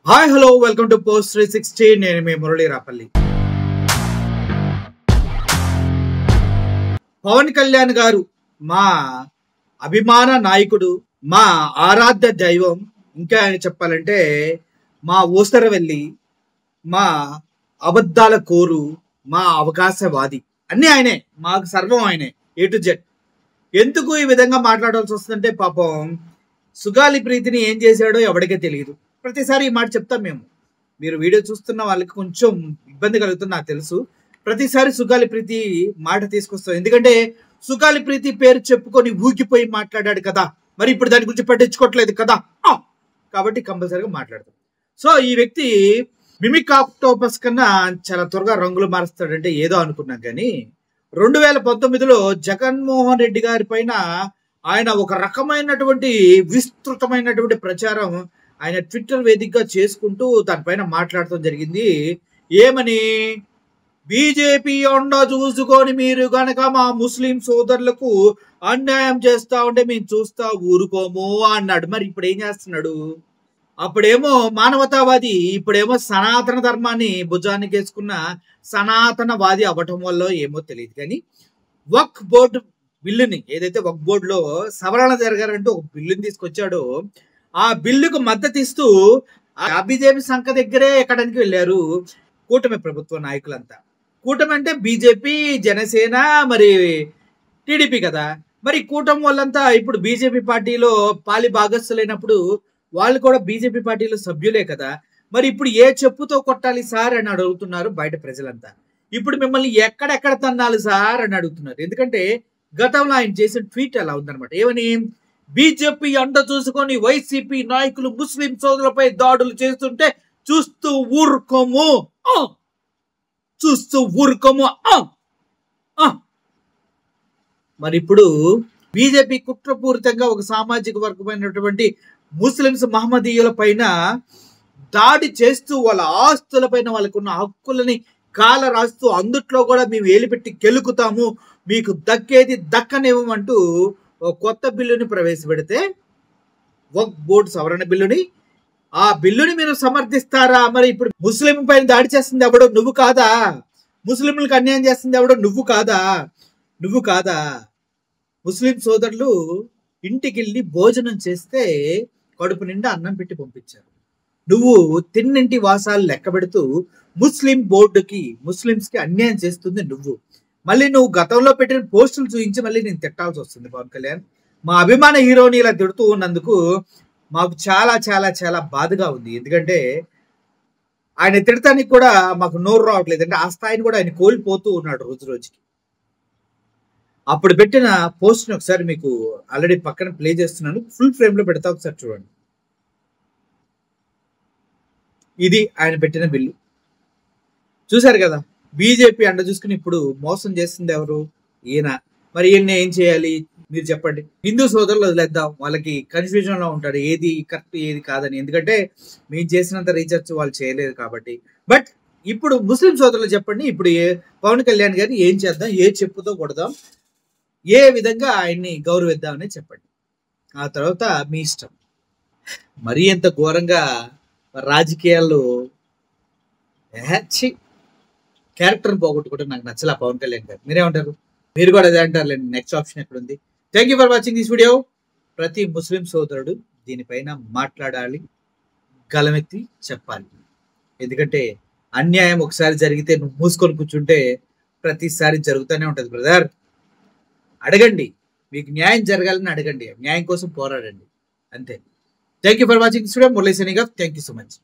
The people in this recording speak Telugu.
Hi hello welcome to post 360. నేను మీ మురళీ రాపల్లి. పవన్ కళ్యాణ్ గారు మా అభిమాన నాయకుడు, మా ఆరాధ్య దైవం, ఇంకా చెప్పాలంటే మా ఊసరవెల్లి, మా అబద్ధాల కోరు, మా అవకాశవాది, అన్నీ ఆయనే, మాకు సర్వం ఆయనే, ఏ టు జెడ్. ఎందుకు ఈ విధంగా మాట్లాడాల్సి వస్తుందంటే పాపం సుగాలి ప్రీతిని ఏం చేశాడో ఎవరికే తెలియదు. ప్రతిసారి ఈ మాట చెప్తాం మేము. మీరు వీడియో చూస్తున్న వాళ్ళకి కొంచెం ఇబ్బంది కలుగుతుంది నాకు తెలుసు. ప్రతిసారి సుగాలి ప్రీతి మాట తీసుకొస్తాం, ఎందుకంటే సుగాలి ప్రీతి పేరు చెప్పుకొని ఊగిపోయి మాట్లాడాడు కదా, మరి ఇప్పుడు దాని గురించి పట్టించుకోవట్లేదు కదా, కాబట్టి కంపల్సరీగా మాట్లాడతాం. సో ఈ వ్యక్తి మిమిక్ ఆక్టోపస్ కన్నా చాలా త్వరగా రంగులు మారుస్తాడంటే ఏదో అనుకున్నాం, కానీ 2019లో జగన్మోహన్ రెడ్డి గారి పైన ఆయన ఒక రకమైనటువంటి విస్తృతమైనటువంటి ప్రచారం ఆయన ట్విట్టర్ వేదికగా చేసుకుంటూ దానిపైన మాట్లాడటం జరిగింది. ఏమని? బీజేపీ అండ చూసుకొని మీరు గనక మా ముస్లిం సోదరులకు అన్యాయం చేస్తా ఉంటే మేము చూస్తా ఊరుకోము అన్నాడు. మరి ఇప్పుడు ఏం చేస్తున్నాడు? అప్పుడేమో మానవతావాది, ఇప్పుడేమో సనాతన ధర్మాన్ని భుజానికి వేసుకున్న సనాతనవాది అవ్వటం వల్ల ఏమో తెలియదు, కానీ వక్ఫ్ బోర్డు బిల్లుని, ఏదైతే వక్ఫ్ బోర్డులో సవరణ జరగాలంటూ ఒక బిల్లుని తీసుకొచ్చాడో ఆ బిల్లుకు మద్దతు ఇస్తూ ఆ బీజేపీ సంఖ దగ్గరే ఎక్కడానికి వెళ్ళారు కూటమి ప్రభుత్వ నాయకులంతా. కూటమి అంటే బీజేపీ, జనసేన, మరి టీడీపీ కదా. మరి కూటమి వాళ్ళంతా ఇప్పుడు బీజేపీ పార్టీలో పాలి భాగస్థులైనప్పుడు వాళ్ళు కూడా బీజేపీ పార్టీలో సభ్యులే కదా. మరి ఇప్పుడు ఏ చెప్పుతో కొట్టాలి సార్ అని అడుగుతున్నారు బయట ప్రజలంతా. ఇప్పుడు మిమ్మల్ని ఎక్కడెక్కడ తన్నాలి సార్ అని అడుగుతున్నారు. ఎందుకంటే గతంలో ఆయన చేసిన ట్వీట్ అలా ఉందన్నమాట. ఏమని? బీజేపీ అండ చూసుకొని వైసీపీ నాయకులు ముస్లిం సోదరులపై దాడులు చేస్తుంటే చూస్తూ ఊరుకోము, చూస్తూ ఊరుకోము. మరి ఇప్పుడు బీజేపీ కుట్రపూరితంగా ఒక సామాజిక వర్గమైనటువంటి ముస్లింస్ మహమ్మదీయుల పైన దాడి చేస్తూ వాళ్ళ ఆస్తుల పైన వాళ్ళకున్న హక్కులని కాల రాస్తూ అందుట్లో కూడా మేము ఏలిపెట్టి కెలుకుతాము, మీకు దక్కేది దక్కనివ్వమంటూ కొత్త బిల్లుని ప్రవేశపెడితే, వక్ఫ్ బోర్డు సవరణ బిల్లుని, ఆ బిల్లుని మీరు సమర్థిస్తారా? మరి ఇప్పుడు ముస్లిం పైన దాడి చేస్తుంది ఎవడో నువ్వు కాదా? ముస్లింలకు అన్యాయం చేస్తుంది ఎవడో నువ్వు కాదా? నువ్వు కాదా? ముస్లిం సోదరులు ఇంటికి వెళ్ళి భోజనం చేస్తే కడుపు నిండా అన్నం పెట్టి పంపించారు. నువ్వు తిన్నింటి వాసాలు లెక్క పెడుతూ ముస్లిం బోర్డుకి, ముస్లింస్కి అన్యాయం చేస్తుంది నువ్వు. మళ్ళీ నువ్వు గతంలో పెట్టిన పోస్టులు చూపించి మళ్ళీ నేను తిట్టాల్సి వస్తుంది. పవన్ కళ్యాణ్, మా అభిమాన హీరోని ఇలా తిడుతూ ఉన్నందుకు మాకు చాలా చాలా చాలా బాధగా ఉంది. ఎందుకంటే ఆయన తిడతానికి కూడా మాకు నోరు రావట్లేదు, అంటే ఆ స్థాయిని కూడా ఆయన కోల్పోతూ ఉన్నాడు రోజు రోజుకి. అప్పుడు పెట్టిన పోస్ట్ని ఒకసారి మీకు ఆల్రెడీ పక్కన ప్లే చేస్తున్నాను, ఫుల్ ఫ్రేమ్లో పెడతా, ఒకసారి చూడండి. ఇది ఆయన పెట్టిన బిల్లు, చూసారు కదా. బీజేపీ అండ చూసుకుని ఇప్పుడు మోసం చేస్తుంది ఎవరు? ఈయన. మరి ఈయన ఏం చేయాలి మీరు చెప్పండి? హిందూ సోదరులు వదిలేద్దాం, వాళ్ళకి కన్ఫ్యూజన్ లో ఉంటారు ఏది కరెక్ట్ ఏది కాదని, ఎందుకంటే మేము చేసినంత రీసెర్చ్ వాళ్ళు చేయలేదు కాబట్టి. బట్ ఇప్పుడు ముస్లిం సోదరులు చెప్పండి, ఇప్పుడు పవన్ కళ్యాణ్ గారిని ఏం చేద్దాం, ఏ చెప్పుతో కొడదాం, ఏ విధంగా ఆయన్ని గౌరవిద్దామని చెప్పండి. ఆ తర్వాత మీ ఇష్టం. మరీ ఎంత ఘోరంగా రాజకీయాల్లో క్యారెక్టర్ని పోగొట్టుకుంటే నాకు నచ్చలా పవన్ కళ్యాణ్ గారు. మీరేమంటారు? మీరు కూడా అదే అంటారులేండి. నెక్స్ట్ ఆప్షన్ ఎక్కడుంది? Thank you for watching this video. ప్రతి ముస్లిం సోదరుడు దీనిపైన మాట్లాడాలి, గలమెత్తి చెప్పాలి. ఎందుకంటే అన్యాయం ఒకసారి జరిగితే నువ్వు మూసుకొని కూర్చుంటే ప్రతిసారి జరుగుతూనే ఉంటుంది బ్రదర్. అడగండి, మీకు న్యాయం జరగాలని అడగండి, న్యాయం కోసం పోరాడండి, అంతే. Thank you for watching this video. Murali signing off. Thank you so much.